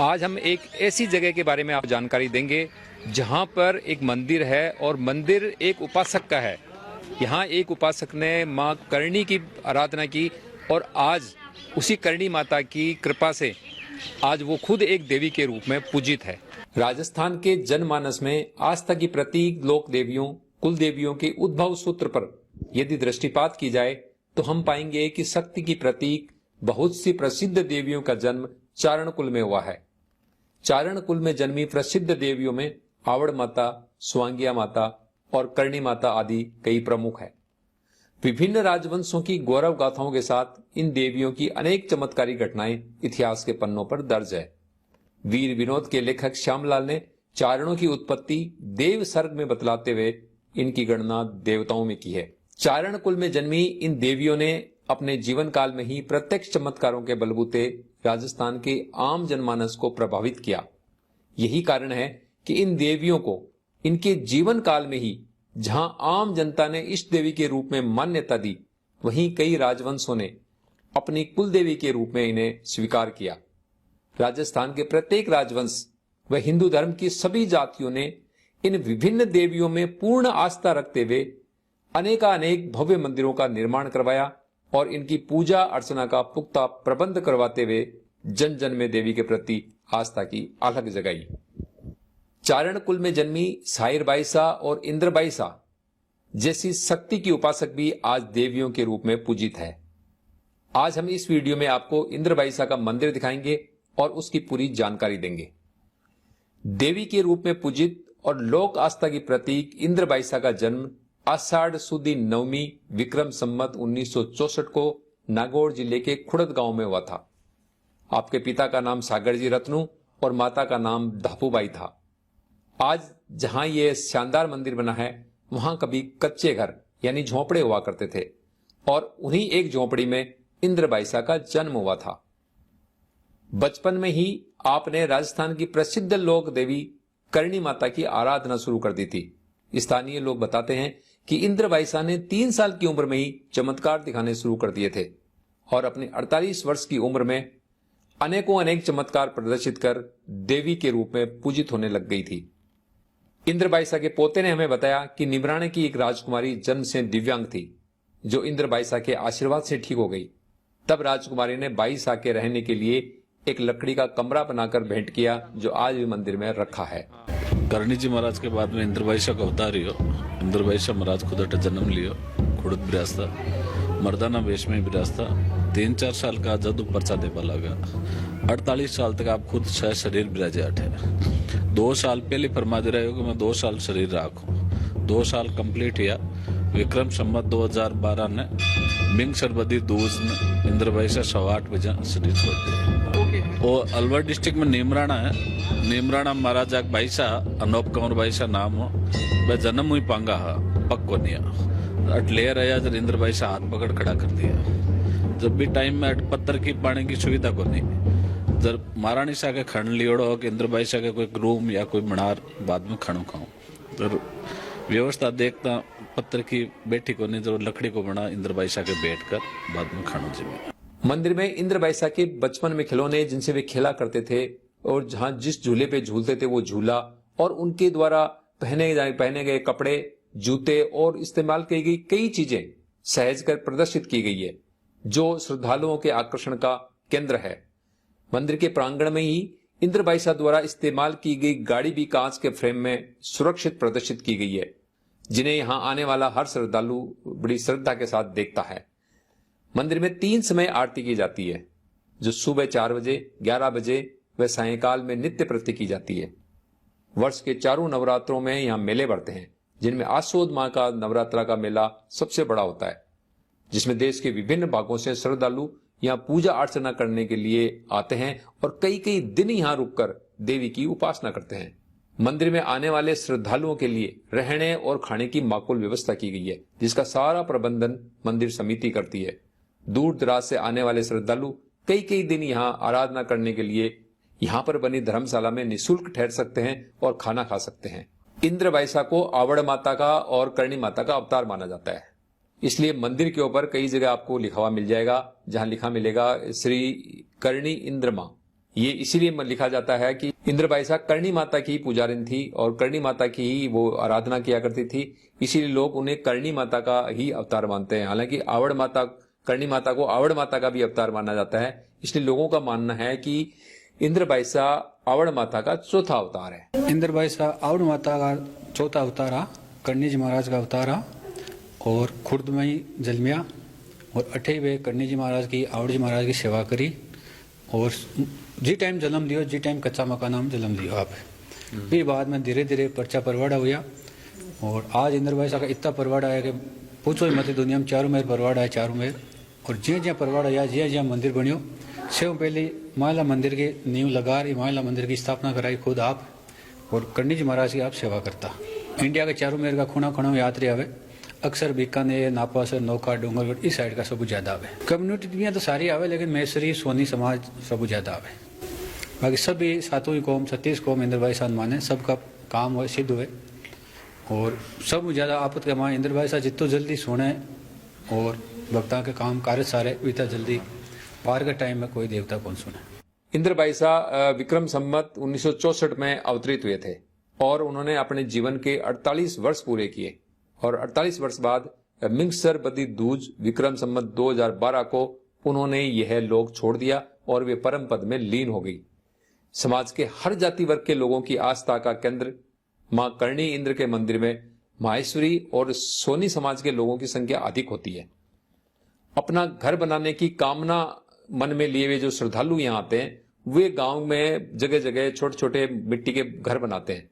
आज हम एक ऐसी जगह के बारे में आप जानकारी देंगे जहां पर एक मंदिर है और मंदिर एक उपासक का है। यहाँ एक उपासक ने मां करणी की आराधना की और आज उसी करणी माता की कृपा से आज वो खुद एक देवी के रूप में पूजित है। राजस्थान के जनमानस में आस्था की प्रतीक लोक देवियों कुल देवियों के उद्भव सूत्र पर यदि दृष्टिपात की जाए तो हम पाएंगे कि शक्ति की प्रतीक बहुत सी प्रसिद्ध देवियों का जन्म चारण कुल में हुआ है। चारण कुल में जन्मी प्रसिद्ध देवियों में आवड़ माता, स्वांगिया माता और करणी माता आदि कई प्रमुख है। विभिन्न राजवंशों की गौरव गाथाओं के साथ इन देवियों की अनेक चमत्कारी घटनाएं इतिहास के पन्नों पर दर्ज है। वीर विनोद के लेखक श्यामलाल ने चारणों की उत्पत्ति देव सर्ग में बतलाते हुए इनकी गणना देवताओं में की है। चारण कुल में जन्मी इन देवियों ने अपने जीवन काल में ही प्रत्यक्ष चमत्कारों के बलबूते राजस्थान के आम जनमानस को प्रभावित किया। यही कारण है कि इन देवियों को इनके जीवन काल में ही जहां आम जनता ने इष्ट देवी के रूप में मान्यता दी, वहीं कई राजवंशों ने अपनी कुल देवी के रूप में इन्हें स्वीकार किया। राजस्थान के प्रत्येक राजवंश व हिंदू धर्म की सभी जातियों ने इन विभिन्न देवियों में पूर्ण आस्था रखते हुए अनेकानेक भव्य मंदिरों का निर्माण करवाया और इनकी पूजा अर्चना का पुख्ता प्रबंध करवाते हुए जन जन में देवी के प्रति आस्था की अलख जगाई। चारण कुल में जन्मी साहिर बाईसा और इंद्र बाईसा जैसी शक्ति की उपासक भी आज देवियों के रूप में पूजित है। आज हम इस वीडियो में आपको इंद्र बाईसा का मंदिर दिखाएंगे और उसकी पूरी जानकारी देंगे। देवी के रूप में पूजित और लोक आस्था की प्रतीक इंद्र बाईसा का जन्म आषाढ़ सुदी नवमी विक्रम संवत 1964 को नागौर जिले के खुड़द गांव में हुआ था। आपके पिता का नाम सागर जी रत्नू और माता का नाम धापूबाई था। आज जहां ये शानदार मंदिर बना है वहां कभी कच्चे घर यानी झोंपड़े हुआ करते थे और उन्हीं एक झोंपड़ी में इंद्र बाईसा का जन्म हुआ था। बचपन में ही आपने राजस्थान की प्रसिद्ध लोक देवी करणी माता की आराधना शुरू कर दी थी। स्थानीय लोग बताते हैं कि इंद्र बाईसा ने 3 साल की उम्र में ही चमत्कार दिखाने शुरू कर दिए थे और अपने 48 वर्ष की उम्र में अनेक चमत्कार प्रदर्शित कर देवी के रूप में पूजित होने लग गई थी। इंद्र बाईसा के पोते ने हमें बताया कि निमराने की एक राजकुमारी जन्म से दिव्यांग थी, जो इंद्र बाईसा के आशीर्वाद से ठीक हो गई। तब राजकुमारी ने बाईसा के रहने के लिए एक लकड़ी का कमरा बनाकर भेंट किया, जो आज भी मंदिर में रखा है। करणी जी महाराज के बाद में इंद्र बाईसा का अवतार हियो। इंद्र बाईसा महाराज खुद जन्म लियो खुड़द बिरासता मर्दाना वेश में बिरासता 3-4 साल का जद पर्चा देपा लगा। 48 साल तक आप खुद शरीर बिराजे अठे। 2 साल पहले फरमा दे रहे हो कि मैं 2 साल शरीर राखू। 2 साल कंप्लीट किया। विक्रम संवत 2012 ने मिंग सरबदी दूज ने इंद्र बाईसा 8:15 बजे शरीर छोड़ दिया। वो अलवर डिस्ट्रिक्ट में नीमराणा है। नीमराणा महाराजा बाईसा अनोप कंवर बाईसा नाम हो। वह जन्म हुई पांगा पक्को नहीं अटले रहा। जब इंद्र बाईसा हाथ पकड़ खड़ा कर दिया। जब भी टाइम में अट पत्थर की पाने की सुविधा को नहीं। जब महारानी शाह के खण लियोड़ो हो कि इंद्र बाईसा के कोई रूम या कोई मनार बाद में खणु खाऊं तो व्यवस्था देखता पत्थर की बैठी को नहीं जब लकड़ी को बना इंद्र बाईसा के बैठ कर बाद में खणु जी में। मंदिर में इंद्र बाईसा के बचपन में खिलौने जिनसे वे खेला करते थे और जहां जिस झूले पे झूलते थे वो झूला और उनके द्वारा पहने गए कपड़े, जूते और इस्तेमाल की गई कई चीजें सहज कर प्रदर्शित की गई है, जो श्रद्धालुओं के आकर्षण का केंद्र है। मंदिर के प्रांगण में ही इंद्र बाईसा द्वारा इस्तेमाल की गई गाड़ी भी कांच के फ्रेम में सुरक्षित प्रदर्शित की गई है, जिन्हें यहां आने वाला हर श्रद्धालु बड़ी श्रद्धा के साथ देखता है। मंदिर में 3 समय आरती की जाती है, जो सुबह 4 बजे, 11 बजे व सायंकाल में नित्य प्रति की जाती है। वर्ष के चारों नवरात्रों में यहाँ मेले बढ़ते हैं, जिनमें आसोद मां का नवरात्रा का मेला सबसे बड़ा होता है, जिसमें देश के विभिन्न भागों से श्रद्धालु यहाँ पूजा अर्चना करने के लिए आते हैं और कई दिन यहाँ रुककर देवी की उपासना करते हैं। मंदिर में आने वाले श्रद्धालुओं के लिए रहने और खाने की माकूल व्यवस्था की गई है, जिसका सारा प्रबंधन मंदिर समिति करती है। दूर दराज से आने वाले श्रद्धालु कई दिन यहाँ आराधना करने के लिए यहाँ पर बनी धर्मशाला में निःशुल्क ठहर सकते हैं और खाना खा सकते हैं। इंद्र बाईसा को आवड़ माता का और करणी माता का अवतार माना जाता है, इसलिए मंदिर के ऊपर कई जगह आपको लिखा हुआ मिल जाएगा, जहां लिखा मिलेगा श्री करणी इंद्र मां ये इसीलिए लिखा जाता है कि इंद्रबाईसा करणी माता की पुजारिन थी और करणी माता की ही वो आराधना किया करती थी, इसीलिए लोग उन्हें करणी माता का ही अवतार मानते हैं। हालांकि आवड़ माता, करणी माता को आवड़ माता का भी अवतार माना जाता है, इसलिए लोगों का मानना है कि इंद्रबाईसा आवड़ माता का चौथा अवतार है। इंद्रबाईसा आवड़ माता का चौथा अवतार आ, करणी जी महाराज का अवतार आ और खुर्द में ही जन्मिया और 28वें करणी जी महाराज की, आवड़ जी महाराज की सेवा करी और जी टाइम जन्म लियो, जी टाइम कच्चा मकान में जन्म लियो आप। फिर बाद में धीरे धीरे पर्चा परवाड़ा हुआ और आज इंद्रबाईसा का इतना परवाड़ा है कि पूछो ही मत, दुनिया में चारों मेर परवाड़ा है, चारों मेर। और ज्यां ज्यां परवाड़ा या ज्यां ज्यां मंदिर बनियो, से पहले माला मंदिर के नींव लगा रही, माला मंदिर की स्थापना कराई खुद आप और करणी जी महाराज की आप सेवा करता। इंडिया के चारों मेर का खूणा खूणा में यात्री आवे, अक्सर बीकानेर, नापासर, नौका, डूंगरगढ़ इस साइड का सब ज्यादा आवे। कम्युनिटी तो सारी आवे लेकिन मैसरी, सोनी समाज सब ज्यादा आवे। बाकी सभी सातों ही कौम, 36 कौम इंद्रबाईसा माने, सबका काम हुए सिद्ध हुए और सब ज्यादा आपत के मां इंद्रबाईसा जितो जल्दी सुने और भक्ता के काम कार्य सारे इतना जल्दी पार के टाइम में कोई देवता कौन सुने। इंद्रबाईसा विक्रम संवत 1964 में अवतरित हुए थे और उन्होंने अपने जीवन के 48 वर्ष पूरे किए और 48 वर्ष बाद मिंगसर बदी दूज विक्रम संवत 2012 को उन्होंने यह लोक छोड़ दिया और वे परम पद में लीन हो गई। समाज के हर जाति वर्ग के लोगों की आस्था का केंद्र मां करणी इंद्र के मंदिर में माहेश्वरी और सोनी समाज के लोगों की संख्या अधिक होती है। अपना घर बनाने की कामना मन में लिए हुए जो श्रद्धालु यहाँ आते हैं, वे गांव में जगह जगह छोटे छोटे मिट्टी के घर बनाते हैं।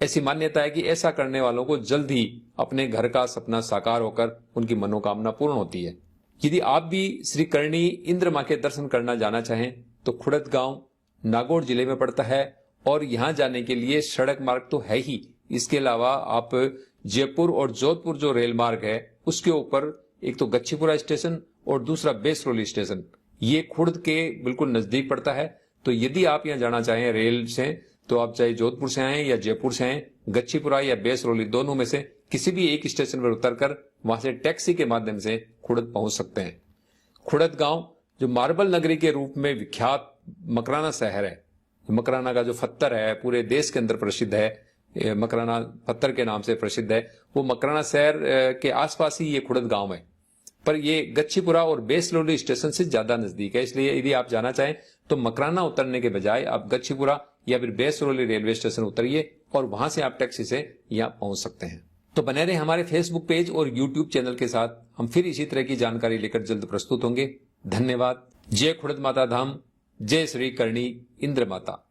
ऐसी मान्यता है कि ऐसा करने वालों को जल्द ही अपने घर का सपना साकार होकर उनकी मनोकामना पूर्ण होती है। यदि आप भी श्री करणी इंद्र मां के दर्शन करना जाना चाहें तो खुड़द गांव नागौर जिले में पड़ता है और यहां जाने के लिए सड़क मार्ग तो है ही, इसके अलावा आप जयपुर और जोधपुर जो रेल मार्ग है उसके ऊपर एक तो गच्छीपुरा स्टेशन और दूसरा बेसरोली स्टेशन, ये खुर्द के बिल्कुल नजदीक पड़ता है। तो यदि आप यहां जाना चाहें रेल से तो आप चाहे जोधपुर से आए या जयपुर से आए, गच्छीपुरा या बेसरोली दोनों में से किसी भी एक स्टेशन पर उतरकर वहां से टैक्सी के माध्यम से खुड़द पहुंच सकते हैं। खुड़द गांव जो मार्बल नगरी के रूप में विख्यात मकराना शहर है, मकराना का जो पत्थर है पूरे देश के अंदर प्रसिद्ध है, मकराना पत्थर के नाम से प्रसिद्ध है, वो मकराना शहर के आसपास ही ये खुड़द गांव है, पर ये गच्छीपुरा और बेसरोली स्टेशन से ज्यादा नजदीक है। इसलिए यदि आप जाना चाहें तो मकराना उतरने के बजाय आप गच्छीपुरा या फिर बेसरोली रेलवे स्टेशन उतरिए और वहां से आप टैक्सी से यहाँ पहुंच सकते हैं। तो बने रहे हमारे फेसबुक पेज और यूट्यूब चैनल के साथ, हम फिर इसी तरह की जानकारी लेकर जल्द प्रस्तुत होंगे। धन्यवाद। जय खुड़द माता धाम, जय श्री करणी इंद्र माता।